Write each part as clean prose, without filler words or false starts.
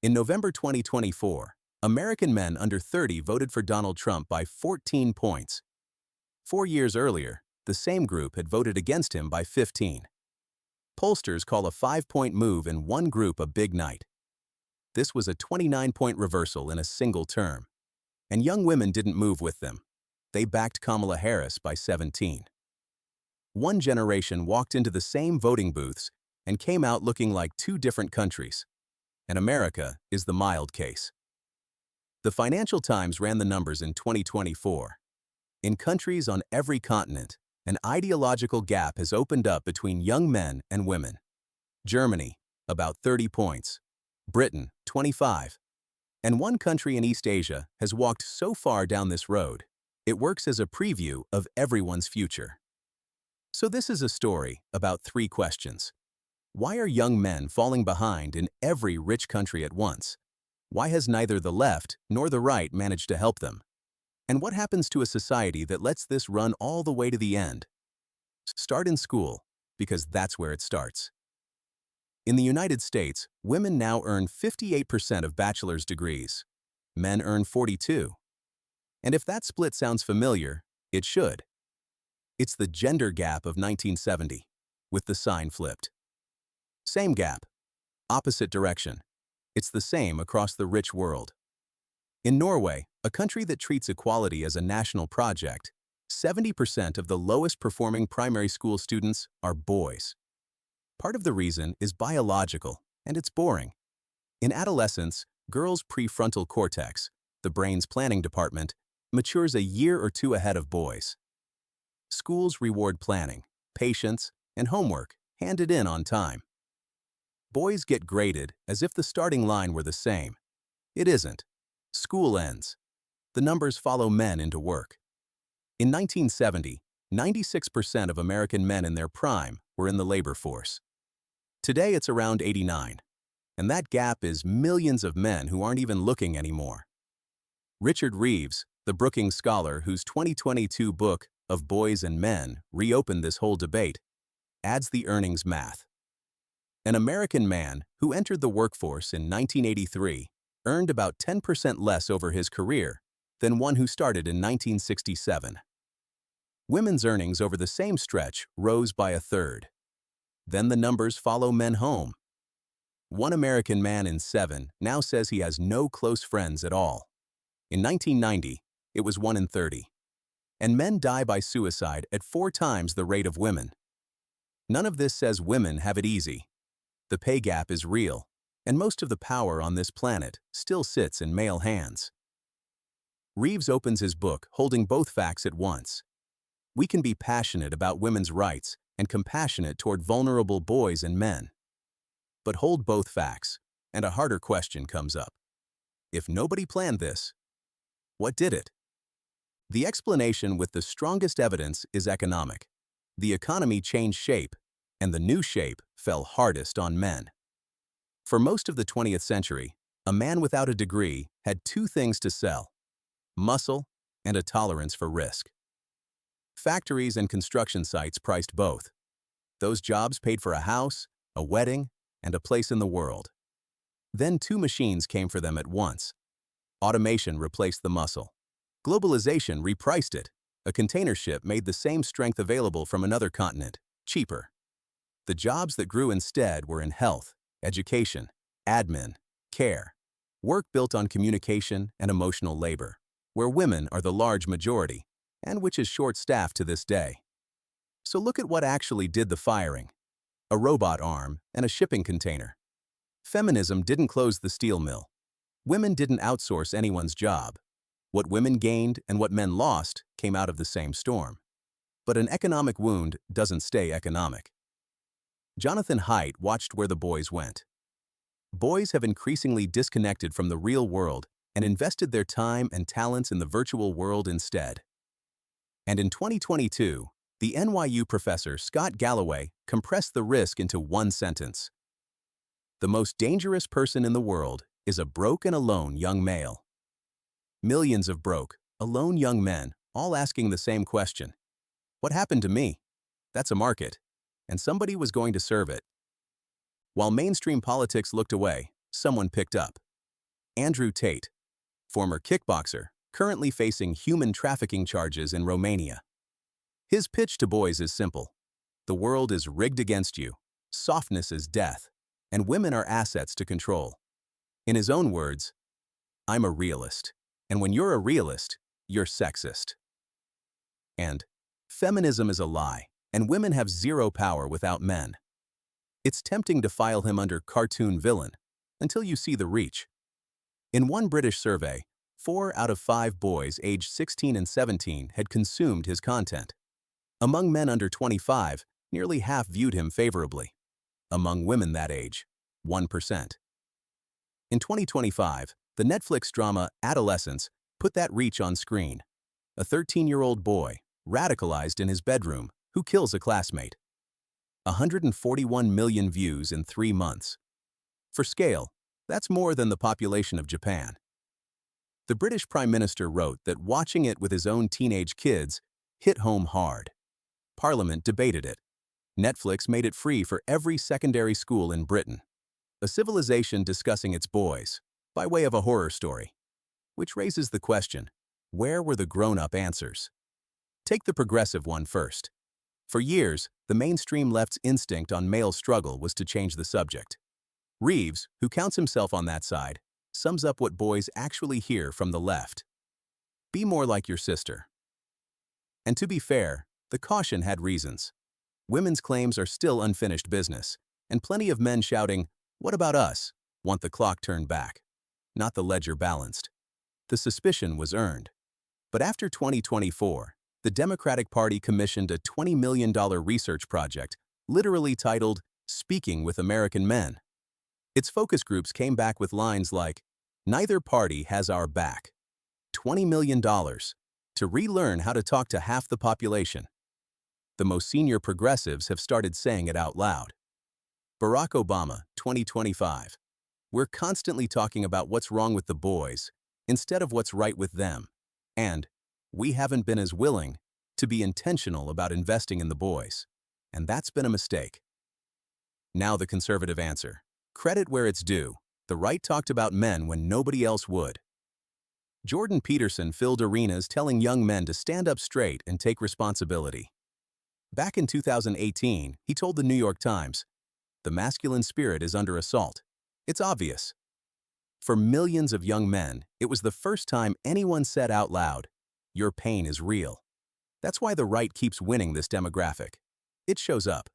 In November 2024, American men under 30 voted for Donald Trump by 14 points. 4 years earlier, the same group had voted against him by 15. Pollsters call a 5-point move in one group a big night. This was a 29-point reversal in a single term. And young women didn't move with them. They backed Kamala Harris by 17. One generation walked into the same voting booths and came out looking like two different countries. And America is the mild case. The Financial Times ran the numbers in 2024. In countries on every continent, an ideological gap has opened up between young men and women. Germany, about 30 points. Britain, 25. And one country in East Asia has walked so far down this road, it works as a preview of everyone's future. So this is a story about 3 questions. Why are young men falling behind in every rich country at once? Why has neither the left nor the right managed to help them? And what happens to a society that lets this run all the way to the end? Start in school, because that's where it starts. In the United States, women now earn 58% of bachelor's degrees. Men earn 42%. And if that split sounds familiar, it should. It's the gender gap of 1970, with the sign flipped. Same gap, opposite direction. It's the same across the rich world. In Norway, a country that treats equality as a national project, 70% of the lowest performing primary school students are boys. Part of the reason is biological, and it's boring. In adolescence, girls' prefrontal cortex, the brain's planning department, matures a year or 2 ahead of boys. Schools reward planning, patience, and homework handed in on time. Boys get graded as if the starting line were the same. It isn't. School ends. The numbers follow men into work. In 1970, 96% of American men in their prime were in the labor force. Today it's around 89%, and that gap is millions of men who aren't even looking anymore. Richard Reeves, the Brookings scholar whose 2022 book Of Boys and Men reopened this whole debate, adds the earnings math. An American man who entered the workforce in 1983 earned about 10% less over his career than one who started in 1967. Women's earnings over the same stretch rose by 1/3. Then the numbers follow men home. One American man in 7 now says he has no close friends at all. In 1990, it was 1 in 30. And men die by suicide at 4 times the rate of women. None of this says women have it easy. The pay gap is real, and most of the power on this planet still sits in male hands. Reeves opens his book holding both facts at once. We can be passionate about women's rights and compassionate toward vulnerable boys and men. But hold both facts, and a harder question comes up. If nobody planned this, what did it? The explanation with the strongest evidence is economic. The economy changed shape, and the new shape fell hardest on men. For most of the 20th century, a man without a degree had 2 things to sell: muscle and a tolerance for risk. Factories and construction sites priced both. Those jobs paid for a house, a wedding, and a place in the world. Then 2 machines came for them at once. Automation replaced the muscle. Globalization repriced it. A container ship made the same strength available from another continent, cheaper. The jobs that grew instead were in health, education, admin, care, work built on communication and emotional labor, where women are the large majority, and which is short-staffed to this day. So look at what actually did the firing: a robot arm and a shipping container. Feminism didn't close the steel mill. Women didn't outsource anyone's job. What women gained and what men lost came out of the same storm. But an economic wound doesn't stay economic. Jonathan Haidt watched where the boys went. Boys have increasingly disconnected from the real world and invested their time and talents in the virtual world instead. And in 2022, the NYU professor Scott Galloway compressed the risk into one sentence. The most dangerous person in the world is a broke and alone young male. Millions of broke, alone young men, all asking the same question. What happened to me? That's a market, and somebody was going to serve it. While mainstream politics looked away, someone picked up. Andrew Tate, former kickboxer, currently facing human trafficking charges in Romania. His pitch to boys is simple. The world is rigged against you, softness is death, and women are assets to control. In his own words, "I'm a realist, and when you're a realist, you're sexist." And feminism is a lie, and women have zero power without men. It's tempting to file him under cartoon villain, until you see the reach. In one British survey, 4 out of 5 boys aged 16 and 17 had consumed his content. Among men under 25, nearly half viewed him favorably. Among women that age, 1%. In 2025, the Netflix drama Adolescence put that reach on screen. A 13-year-old boy, radicalized in his bedroom, who kills a classmate. 141 million views in 3 months. For scale, that's more than the population of Japan. The British Prime Minister wrote that watching it with his own teenage kids hit home hard. Parliament debated it. Netflix made it free for every secondary school in Britain. A civilization discussing its boys, by way of a horror story. Which raises the question, where were the grown-up answers? Take the progressive one first. For years, the mainstream left's instinct on male struggle was to change the subject. Reeves, who counts himself on that side, sums up what boys actually hear from the left. Be more like your sister. And to be fair, the caution had reasons. Women's claims are still unfinished business, and plenty of men shouting, "What about us?" want the clock turned back, not the ledger balanced. The suspicion was earned. But after 2024, the Democratic Party commissioned a $20 million research project, literally titled, "Speaking with American Men." Its focus groups came back with lines like, "Neither party has our back." $20 million to relearn how to talk to half the population. The most senior progressives have started saying it out loud. Barack Obama, 2025. We're constantly talking about what's wrong with the boys, instead of what's right with them. And we haven't been as willing to be intentional about investing in the boys. And that's been a mistake. Now the conservative answer. Credit where it's due. The right talked about men when nobody else would. Jordan Peterson filled arenas telling young men to stand up straight and take responsibility. Back in 2018, he told the New York Times, "The masculine spirit is under assault. It's obvious." For millions of young men, it was the first time anyone said out loud, "Your pain is real." That's why the right keeps winning this demographic. It shows up.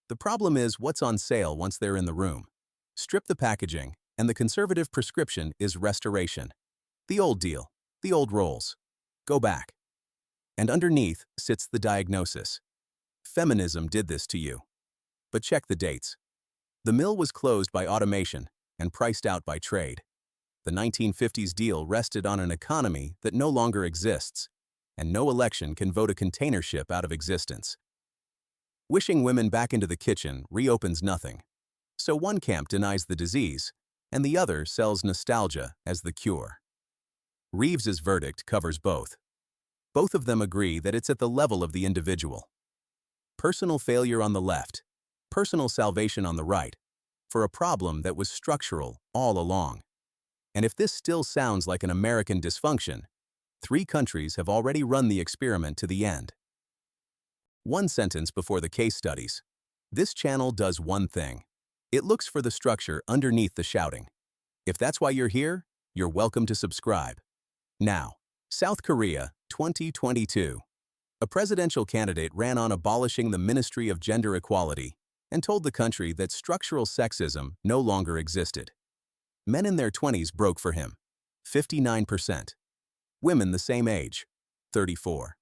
The problem is what's on sale once they're in the room. Strip the packaging, and the conservative prescription is restoration. The old deal, the old roles. Go back. And underneath sits the diagnosis. Feminism did this to you. But check the dates. The mill was closed by automation and priced out by trade. The 1950s deal rested on an economy that no longer exists, and no election can vote a container ship out of existence. Wishing women back into the kitchen reopens nothing. So one camp denies the disease, and the other sells nostalgia as the cure. Reeves's verdict covers both. Both of them agree that it's at the level of the individual. Personal failure on the left, personal salvation on the right, for a problem that was structural all along. And if this still sounds like an American dysfunction, 3 countries have already run the experiment to the end. One sentence before the case studies. This channel does one thing. It looks for the structure underneath the shouting. If that's why you're here, you're welcome to subscribe. Now, South Korea, 2022. A presidential candidate ran on abolishing the Ministry of Gender Equality and told the country that structural sexism no longer existed. Men in their 20s broke for him, 59%. Women the same age, 34.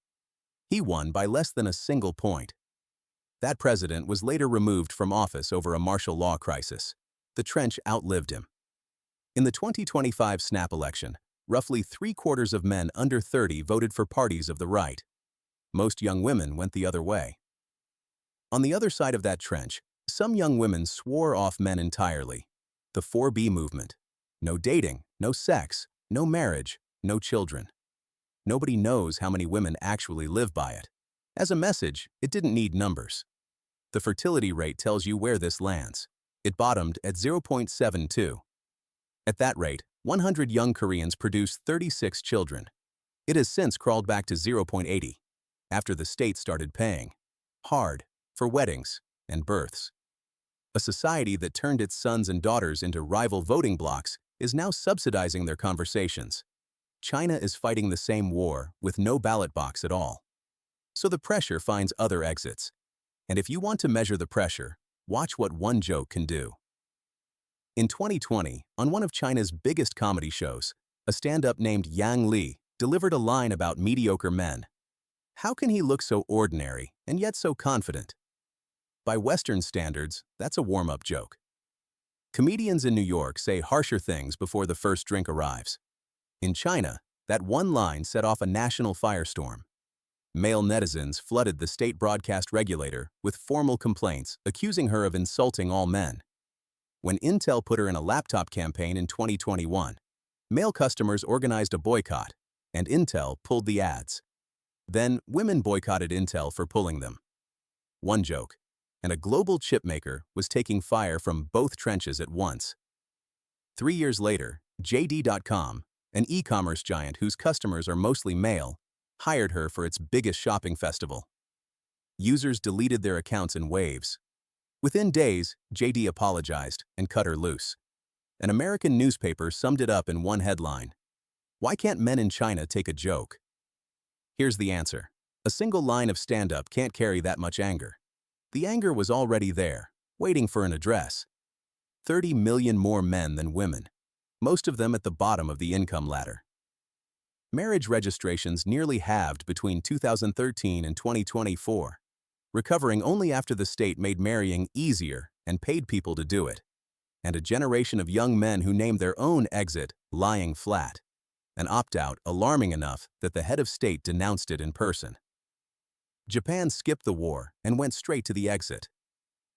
He won by less than a single point. That president was later removed from office over a martial law crisis. The trench outlived him. In the 2025 snap election, roughly 3/4 of men under 30 voted for parties of the right. Most young women went the other way. On the other side of that trench, some young women swore off men entirely. The 4B movement. No dating, no sex, no marriage, no children. Nobody knows how many women actually live by it. As a message, it didn't need numbers. The fertility rate tells you where this lands. It bottomed at 0.72. At that rate, 100 young Koreans produced 36 children. It has since crawled back to 0.80 after the state started paying hard for weddings and births. A society that turned its sons and daughters into rival voting blocs is now subsidizing their conversations. China is fighting the same war with no ballot box at all. So the pressure finds other exits. And if you want to measure the pressure, watch what one joke can do. In 2020, on one of China's biggest comedy shows, a stand-up named Yang Li delivered a line about mediocre men. How can he look so ordinary and yet so confident? By Western standards, that's a warm-up joke. Comedians in New York say harsher things before the first drink arrives. In China, that one line set off a national firestorm. Male netizens flooded the state broadcast regulator with formal complaints accusing her of insulting all men. When Intel put her in a laptop campaign in 2021, male customers organized a boycott, and Intel pulled the ads. Then women boycotted Intel for pulling them. One joke, and a global chip maker was taking fire from both trenches at once. 3 years later, JD.com, an e-commerce giant whose customers are mostly male, hired her for its biggest shopping festival. Users deleted their accounts in waves. Within days, JD apologized and cut her loose. An American newspaper summed it up in one headline: "Why can't men in China take a joke?" Here's the answer. A single line of stand-up can't carry that much anger. The anger was already there, waiting for an address. 30 million more men than women, most of them at the bottom of the income ladder. Marriage registrations nearly halved between 2013 and 2024, recovering only after the state made marrying easier and paid people to do it. And a generation of young men who named their own exit lying flat, an opt-out alarming enough that the head of state denounced it in person. Japan skipped the war and went straight to the exit.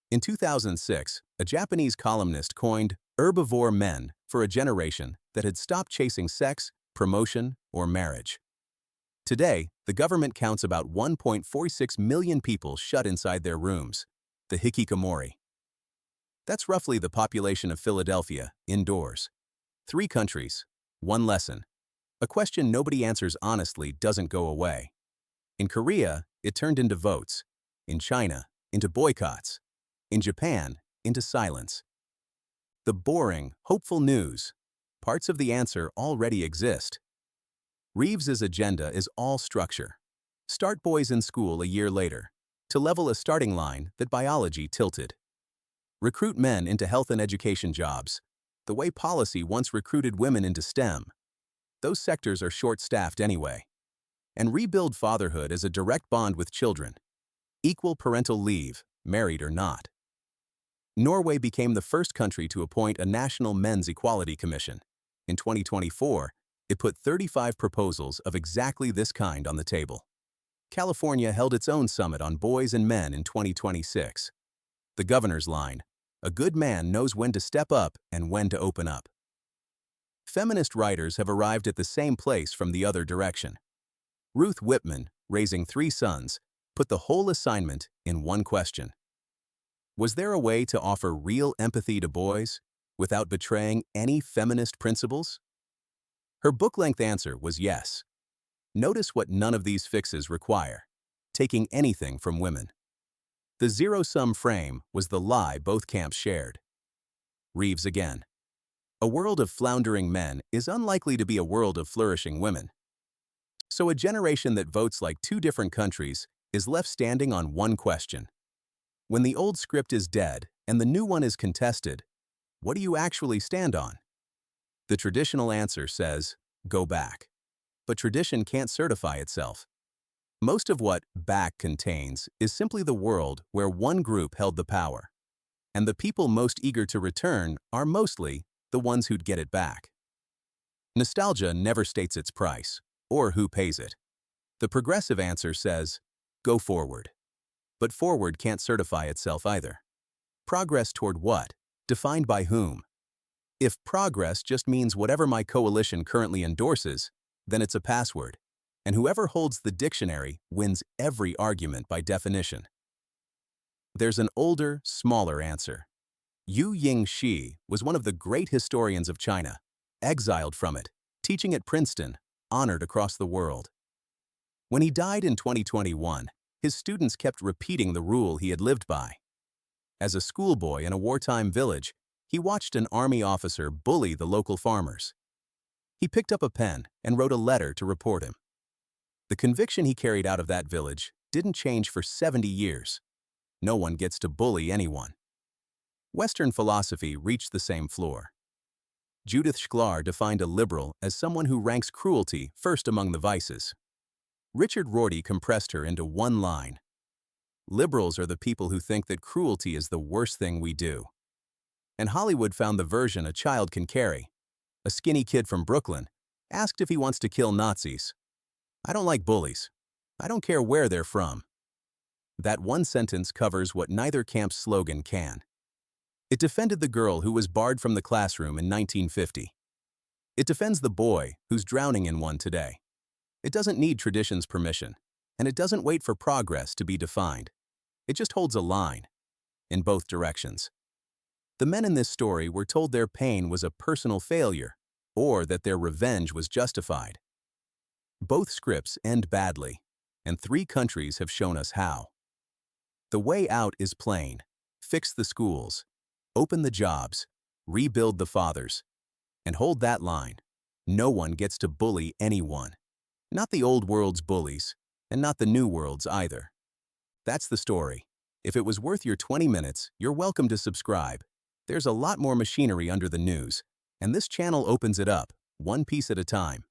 In 2006, a Japanese columnist coined herbivore men for a generation that had stopped chasing sex, promotion, or marriage. Today, the government counts about 1.46 million people shut inside their rooms, the hikikomori. That's roughly the population of Philadelphia, indoors. 3 countries, 1 lesson. A question nobody answers honestly doesn't go away. In Korea, it turned into votes. In China, into boycotts. In Japan, into silence. The boring, hopeful news. Parts of the answer already exist. Reeves's agenda is all structure. Start boys in school a year later, to level a starting line that biology tilted. Recruit men into health and education jobs, the way policy once recruited women into STEM. Those sectors are short-staffed anyway. And rebuild fatherhood as a direct bond with children. Equal parental leave, married or not. Norway became the first country to appoint a National Men's Equality Commission. In 2024, it put 35 proposals of exactly this kind on the table. California held its own summit on boys and men in 2026. The governor's line: "A good man knows when to step up and when to open up." Feminist writers have arrived at the same place from the other direction. Ruth Whitman, raising 3 sons, put the whole assignment in one question. Was there a way to offer real empathy to boys without betraying any feminist principles? Her book-length answer was yes. Notice what none of these fixes require: taking anything from women. The zero-sum frame was the lie both camps shared. Reeves again. A world of floundering men is unlikely to be a world of flourishing women. So a generation that votes like 2 different countries is left standing on one question. When the old script is dead and the new one is contested, what do you actually stand on? The traditional answer says, go back. But tradition can't certify itself. Most of what back contains is simply the world where one group held the power. And the people most eager to return are mostly the ones who'd get it back. Nostalgia never states its price, or who pays it. The progressive answer says, go forward. But forward can't certify itself either. Progress toward what? Defined by whom? If progress just means whatever my coalition currently endorses, then it's a password, and whoever holds the dictionary wins every argument by definition. There's an older, smaller answer. Yu Ying Shi was one of the great historians of China, exiled from it, teaching at Princeton, honored across the world. When he died in 2021, his students kept repeating the rule he had lived by. As a schoolboy in a wartime village, he watched an army officer bully the local farmers. He picked up a pen and wrote a letter to report him. The conviction he carried out of that village didn't change for 70 years. No one gets to bully anyone. Western philosophy reached the same floor. Judith Shklar defined a liberal as someone who ranks cruelty first among the vices. Richard Rorty compressed her into one line. Liberals are the people who think that cruelty is the worst thing we do. And Hollywood found the version a child can carry. A skinny kid from Brooklyn asked if he wants to kill Nazis. I don't like bullies. I don't care where they're from. That one sentence covers what neither camp's slogan can. It defended the girl who was barred from the classroom in 1950. It defends the boy who's drowning in one today. It doesn't need tradition's permission, and it doesn't wait for progress to be defined. It just holds a line, in both directions. The men in this story were told their pain was a personal failure, or that their revenge was justified. Both scripts end badly, and 3 countries have shown us how. The way out is plain. Fix the schools, open the jobs, rebuild the fathers, and hold that line. No one gets to bully anyone. Not the old world's bullies, and not the new world's either. That's the story. If it was worth your 20 minutes, you're welcome to subscribe. There's a lot more machinery under the news, and this channel opens it up, one piece at a time.